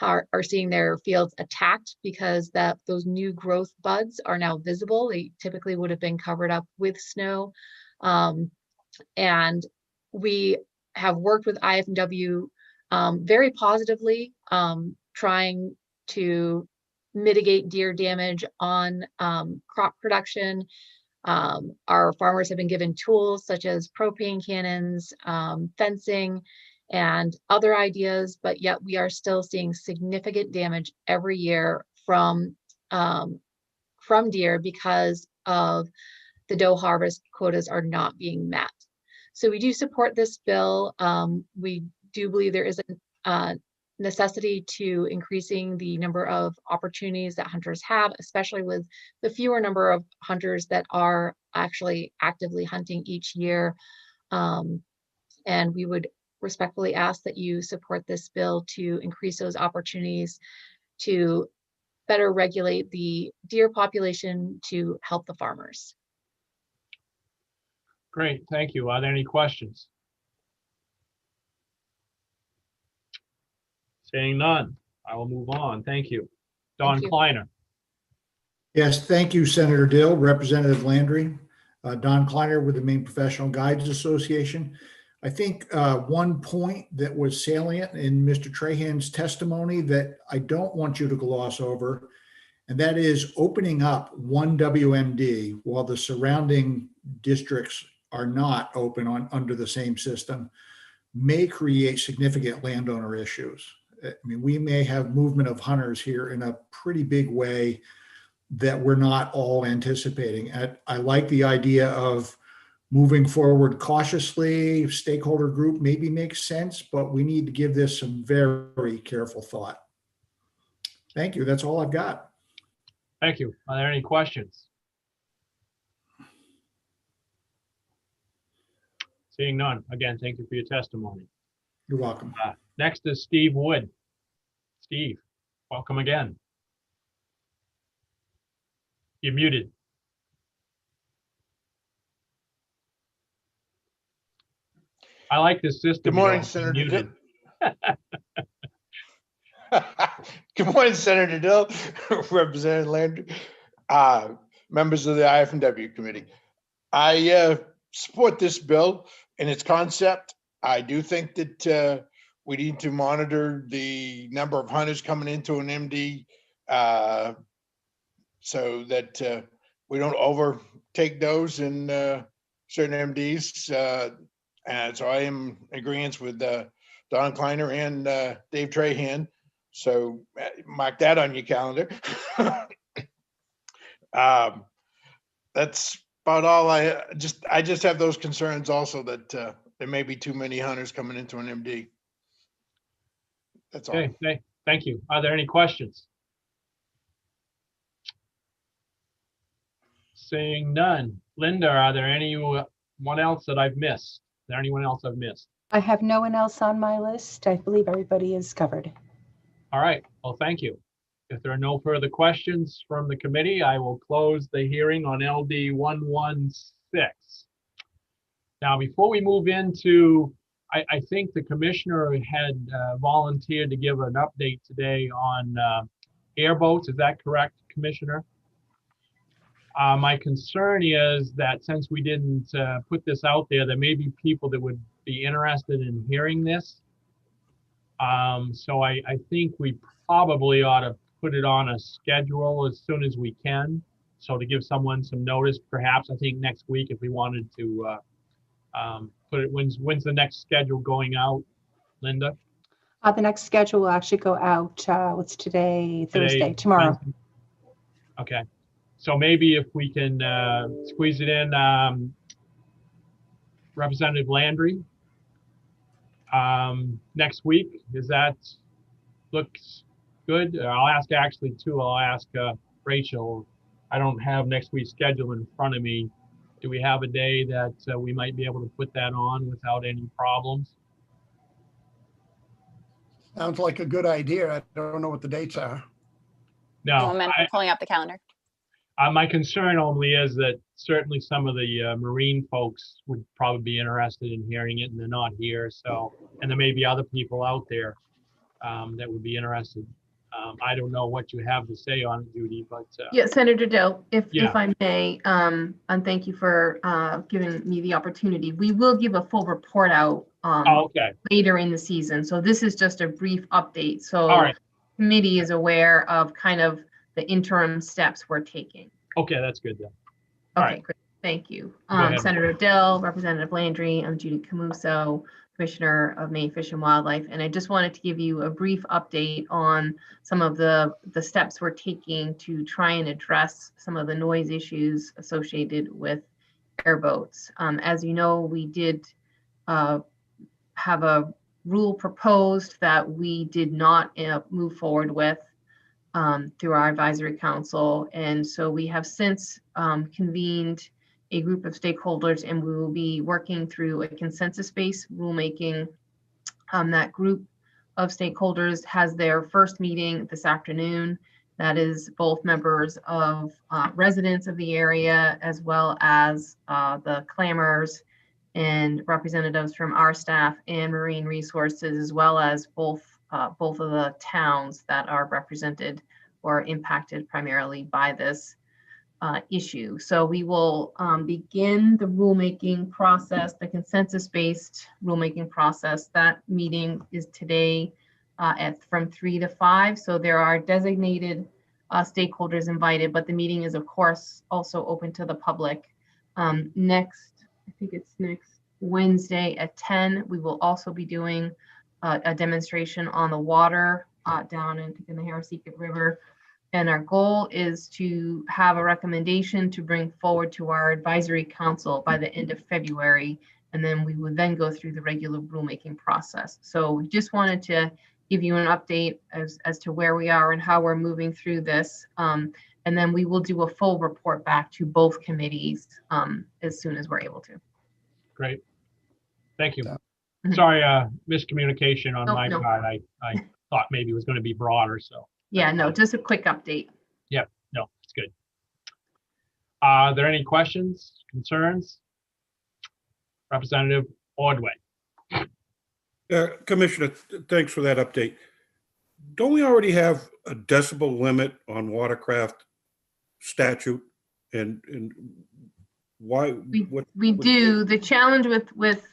are seeing their fields attacked because those new growth buds are now visible. They typically would have been covered up with snow. And we have worked with IFW very positively, trying to mitigate deer damage on crop production. Our farmers have been given tools such as propane cannons, fencing, and other ideas, but yet we are still seeing significant damage every year from deer because of the doe harvest quotas are not being met. So we do support this bill. We do believe there is a necessity to increasing the number of opportunities that hunters have, especially with the fewer number of hunters that are actually actively hunting each year. And we would respectfully ask that you support this bill to increase those opportunities to better regulate the deer population to help the farmers. Great, thank you. Are there any questions? Seeing none, I will move on. Thank you. Don Thank you. Kleiner. Yes, thank you, Senator Dill, Representative Landry. Don Kleiner with the Maine Professional Guides Association. I think one point that was salient in Mr. Trahan's testimony that I don't want you to gloss over, and that is opening up one WMD while the surrounding districts are not open under the same system may create significant landowner issues. I mean, we may have movement of hunters here in a pretty big way that we're not all anticipating. I like the idea of moving forward cautiously. Stakeholder group maybe makes sense, but we need to give this some very careful thought. Thank you. That's all I've got. Thank you. Are there any questions? Seeing none. Again, thank you for your testimony. You're welcome. Next is Steve Wood. Steve, welcome again. You're muted. I like this system. Good morning, Senator Dill. Good morning, Senator Dill, Representative Landry, members of the IFW committee. I support this bill and its concept. I do think that we need to monitor the number of hunters coming into an MD so that we don't overtake those in certain MDs. And so I am in agreement with Don Kleiner and Dave Trahan. So mark that on your calendar. That's about all. I just have those concerns also that there may be too many hunters coming into an MD. That's all. Okay, thank you. Are there any questions? Seeing none. Linda, are there anyone else that I've missed? Is there anyone else I've missed? I have no one else on my list. I believe everybody is covered. All right, well, thank you. If there are no further questions from the committee, I will close the hearing on LD 116. Now, before we move into, I think the commissioner had volunteered to give an update today on airboats. Is that correct, Commissioner? My concern is that since we didn't put this out there may be people that would be interested in hearing this. So I think we probably ought to put it on a schedule as soon as we can So to give someone some notice, perhaps, I think next week, if we wanted to put it, when's the next schedule going out, Linda? The next schedule will actually go out, what's today? Thursday, Today, tomorrow. Wednesday? Okay, so maybe if we can squeeze it in, Representative Landry, next week, is that looks good? I'll ask actually too, I'll ask Rachel. I don't have next week's schedule in front of me. Do we have a day that we might be able to put that on without any problems? Sounds like a good idea. I don't know what the dates are. No, I'm pulling up the calendar. my concern only is that certainly some of the Marine folks would probably be interested in hearing it, and they're not here. So, and there may be other people out there that would be interested. I don't know what you have to say on it, Judy, but yeah, Senator Dill, if yeah. I may, and thank you for giving me the opportunity. We will give a full report out okay. later in the season. So this is just a brief update. So All right. Committee is aware of kind of the interim steps we're taking. Okay, that's good then. Okay, great. Thank you. ahead. Senator Dill, Representative Landry, I'm Judy Camuso, Commissioner of Maine Fish and Wildlife. And I just wanted to give you a brief update on some of the steps we're taking to try and address some of the noise issues associated with airboats. As you know, we did have a rule proposed that we did not move forward with through our advisory council. And so we have since convened a group of stakeholders, and we will be working through a consensus-based rulemaking. That group of stakeholders has their first meeting this afternoon. That is both members of residents of the area, as well as the clammers and representatives from our staff and Marine Resources, as well as both of the towns that are represented or impacted primarily by this issue. So we will begin the rulemaking process, the consensus-based rulemaking process. That meeting is today from 3 to 5. So there are designated stakeholders invited, but the meeting is of course also open to the public. Next, I think it's next Wednesday at 10, we will also be doing a demonstration on the water down in the Harrisicot River. And our goal is to have a recommendation to bring forward to our advisory council by the end of February. And then we would then go through the regular rulemaking process. So we just wanted to give you an update as to where we are and how we're moving through this. And then we will do a full report back to both committees as soon as we're able to. Great. Thank you. Sorry, miscommunication on my part. I thought maybe it was going to be broader, so. Yeah, no, just a quick update. Yep, no, it's good. Are there any questions, concerns? Representative Ordway. Commissioner, thanks for that update. Don't we already have a decibel limit on watercraft statute? And why? We do. The challenge with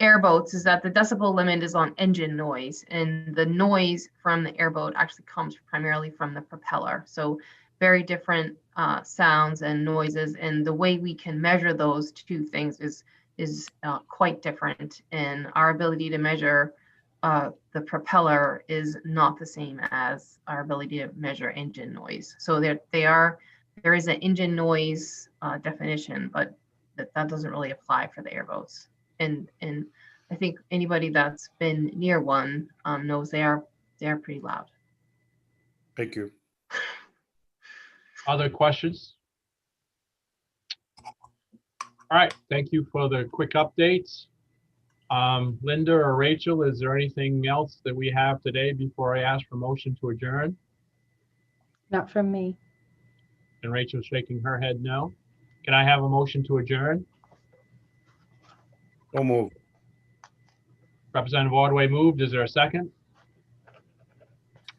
airboats is that the decibel limit is on engine noise, and the noise from the airboat actually comes primarily from the propeller. So very different sounds and noises, and the way we can measure those two things is quite different. And our ability to measure the propeller is not the same as our ability to measure engine noise. So there is an engine noise definition, but that doesn't really apply for the airboats. And I think anybody that's been near one knows they are pretty loud. Thank you. Other questions? All right, thank you for the quick updates. Linda or Rachel, is there anything else that we have today before I ask for motion to adjourn? Not from me. And Rachel's shaking her head no. Can I have a motion to adjourn? So moved. Representative Ordway moved. Is there a second?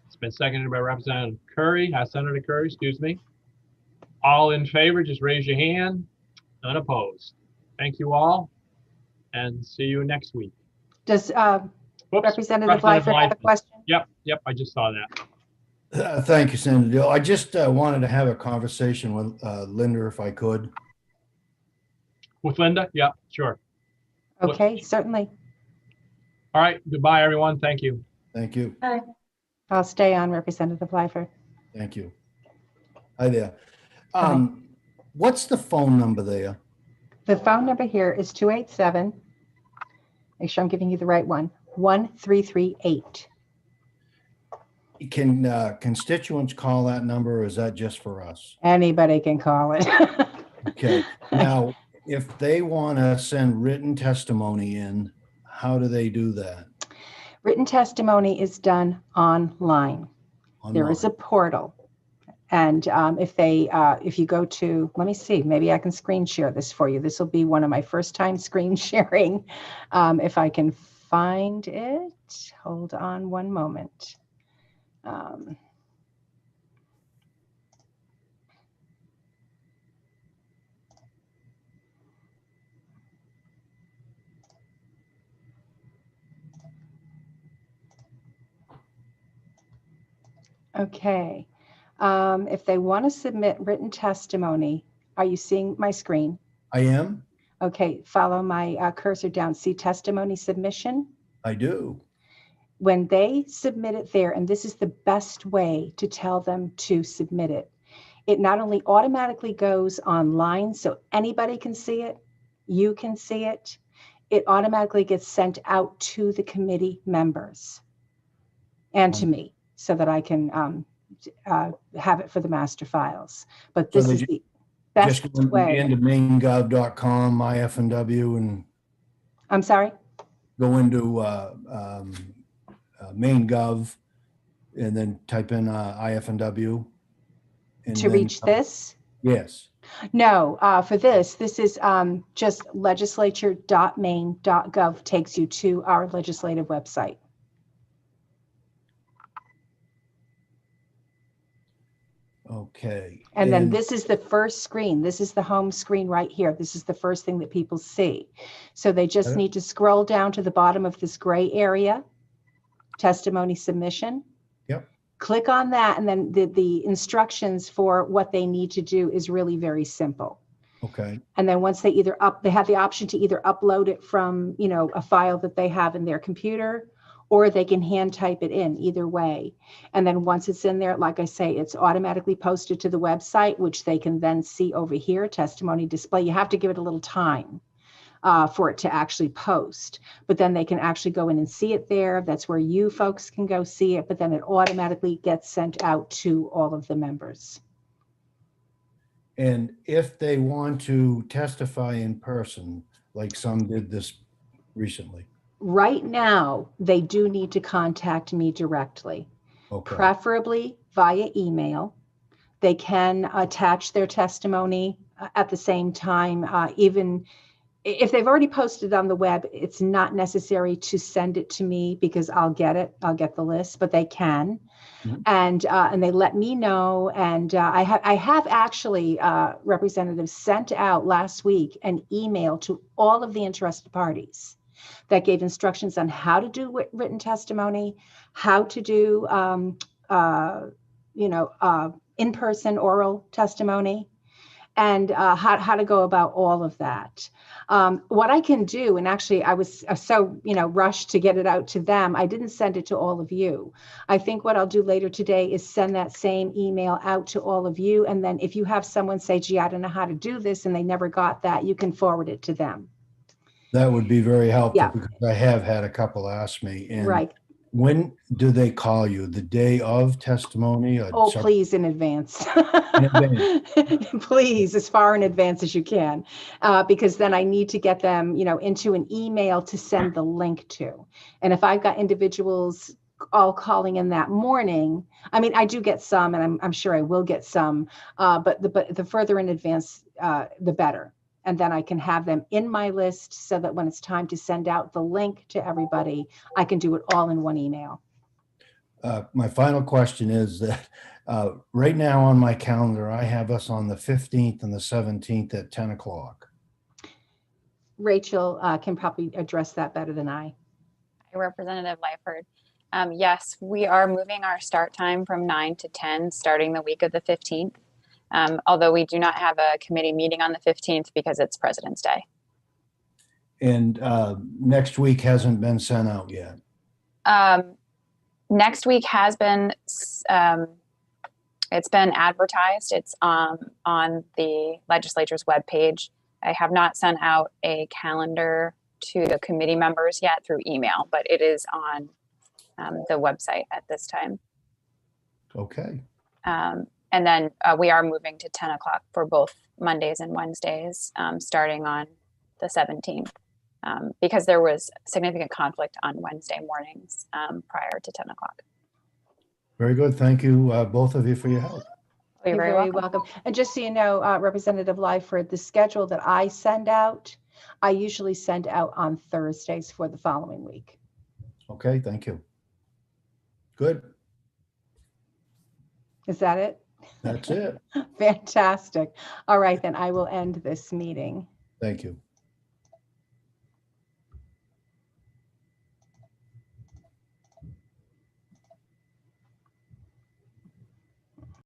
It's been seconded by Representative Curry, Senator Curry, excuse me. All in favor, just raise your hand. None opposed. Thank you all, and see you next week. Does Representative Leifer have a question? Yep, I just saw that. Thank you, Senator Dill. I just wanted to have a conversation with Linda, if I could. With Linda? Yeah, sure. Okay, certainly. All right, goodbye, everyone. Thank you. Thank you. Hi. I'll stay on, Representative Lyford. Thank you. Hi there. Hi. What's the phone number there? The phone number here is 287, make sure I'm giving you the right one, 1338. Can constituents call that number, or is that just for us? Anybody can call it. Okay. Now, if they want to send written testimony in, how do they do that? Written testimony is done online. There is a portal. And if you go to, let me see, maybe I can screen share this for you. This will be one of my first time screen sharing. If I can find it, hold on one moment. Okay. If they want to submit written testimony, are you seeing my screen? I am. Okay, follow my cursor down. See testimony submission? I do. When they submit it there, and this is the best way to tell them to submit it, it not only automatically goes online so anybody can see it, you can see it, it automatically gets sent out to the committee members and to me so that I can have it for the master files. But this is the best just go way. into maingov.com, IFW, and I'm sorry? go into maingov and then type in IFW. To reach this? Yes. No, for this is just legislature.maine.gov takes you to our legislative website. Okay. And then this is the first screen. This is the home screen right here. This is the first thing that people see. So they just need to scroll down to the bottom of this gray area, testimony submission. Yep. Click on that, and then the instructions for what they need to do is really very simple. Okay. And then once they they have the option to either upload it from, a file that they have in their computer, or they can hand type it in, either way. And then once it's in there, like I say, it's automatically posted to the website, which they can then see over here, testimony display. You have to give it a little time for it to actually post, but then they can actually go in and see it there. That's where you folks can go see it, but then it automatically gets sent out to all of the members. And if they want to testify in person, like some did this recently. Right now, they do need to contact me directly, preferably via email. They can attach their testimony at the same time. Even if they've already posted on the web, it's not necessary to send it to me because I'll get it. I'll get the list, but they can. And they let me know. And I have actually, representatives sent out last week an email to all of the interested parties that gave instructions on how to do written testimony, how to do, in-person oral testimony, and how to go about all of that. What I can do, and actually I was so rushed to get it out to them, I didn't send it to all of you. I think what I'll do later today is send that same email out to all of you, and then if you have someone say, gee, I don't know how to do this, and they never got that, you can forward it to them. That would be very helpful because I have had a couple ask me. And right. When do they call you? The day of testimony? Oh, please, in advance. Please, as far in advance as you can, because then I need to get them, into an email to send the link to. And if I've got individuals all calling in that morning, I mean, I do get some, and I'm sure I will get some, but the further in advance, the better. And then I can have them in my list so that when it's time to send out the link to everybody, I can do it all in one email. My final question is that right now on my calendar, I have us on the 15th and the 17th at 10 o'clock. Rachel can probably address that better than I. Representative Lyford. Yes, we are moving our start time from 9 to 10, starting the week of the 15th. Although we do not have a committee meeting on the 15th because it's President's Day. And next week hasn't been sent out yet. Next week has been, it's been advertised. It's on the legislature's webpage. I have not sent out a calendar to the committee members yet through email, but it is on the website at this time. Okay. And then we are moving to 10 o'clock for both Mondays and Wednesdays, starting on the 17th, because there was significant conflict on Wednesday mornings prior to 10 o'clock. Very good. Thank you, both of you, for your help. You're very welcome. And just so you know, Representative Lyford, the schedule that I send out, I usually send out on Thursdays for the following week. Okay, thank you. Good. Is that it? That's it. Fantastic. All right, then I will end this meeting. Thank you.